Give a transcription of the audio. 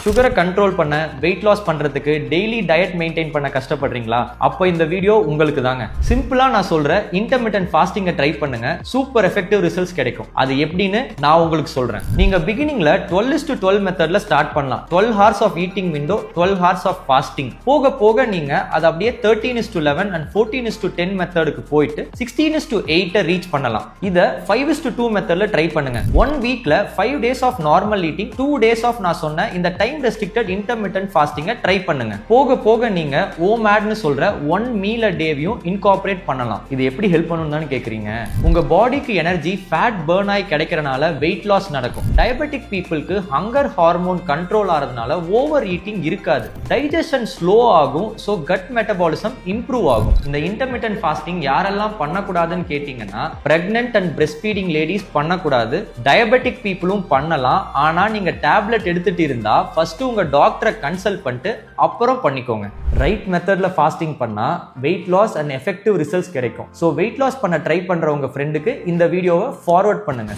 சுகரை கண்ட்ரோல் பண்ண, weight loss பண்றதுக்கு டெய்லி டயட் மெயின்டைன் பண்ண கஷ்டப்படுறீங்களா? அப்போ இந்த வீடியோ உங்களுக்கு தாங்க. சிம்பிளா நான் சொல்ற இன்டர்மிட்டன்ட் ஃபாஸ்டிங்கை ட்ரை பண்ணுங்க. சூப்பர் எஃபெக்டிவ் ரிசல்ட்ஸ் கிடைக்கும். அது எப்படின்னு நான் உங்களுக்கு சொல்றேன். நீங்க பிகினிங்ல 12:12 மெத்தட்ல ஸ்டார்ட் பண்ணலாம். 12 hours of eating window, 12 hours of fasting. போக போக நீங்க அது அப்படியே 13:11 and 14:10 மெத்தடுக்கு போயிட்டு 16:8 ரீச் பண்ணலாம். இத 5:2 மெத்தட்ல ட்ரை பண்ணுங்க. 1 வீக்ல 5 days of normal eating, 2 days of நான் சொன்ன இந்த டைம் ரெஸ்ட்ரிக்டட் இன்டர்மிட்டன்ட் ஃபாஸ்டிங்கை ட்ரை பண்ணுங்க. போக போக நீங்க ஓமேட்னு சொல்ற 1 மீல் a டேவையும் இன்கார்பரேட் பண்ணலாம். இது எப்படி ஹெல்ப் பண்ணுன்னு கேக்குறீங்க? உங்க பாடிக்கு எனர்ஜி ஃபேட் பர்ன் ஆகி கிடைக்கிறனால வெயிட் லாஸ் நடக்கும். டயபெட்டிக் பீப்புளுக்கு ஹங்கர் ஹார்மோன் கண்ட்ரோல் ஆகிறதுனால ஓவர் ஈட்டிங் இருக்காது. டைஜஷன் ஸ்லோ ஆகும். ஸோ கட் மெட்டபாலிசம் இம்ப்ரூவ் ஆகும். இந்த இன்டர்மிட்டன்ட் ஃபாஸ்டிங் யாரெல்லாம் பண்ணக்கூடாதுன்னு கேட்டீங்கன்னா, pregnant and breast feeding ladies பண்ணக்கூடாது. டயபெட்டிக் பீப்புளும் பண்ணலாம். ஆனா நீங்க டேப்லெட் எடுத்துட்டு இருந்தா ஃபர்ஸ்ட் உங்க டாக்டரை கன்சல்ட் பண்ணிட்டு அப்புறம் பண்ணிக்கோங்க. ரைட் மெத்தட்ல ஃபாஸ்டிங் பண்ணா weight loss and effective results கிடைக்கும். ஸோ வெயிட் லாஸ் பண்ண ட்ரை பண்ற உங்க ஃப்ரெண்டுக்கு இந்த வீடியோவை ஃபார்வர்ட் பண்ணுங்க.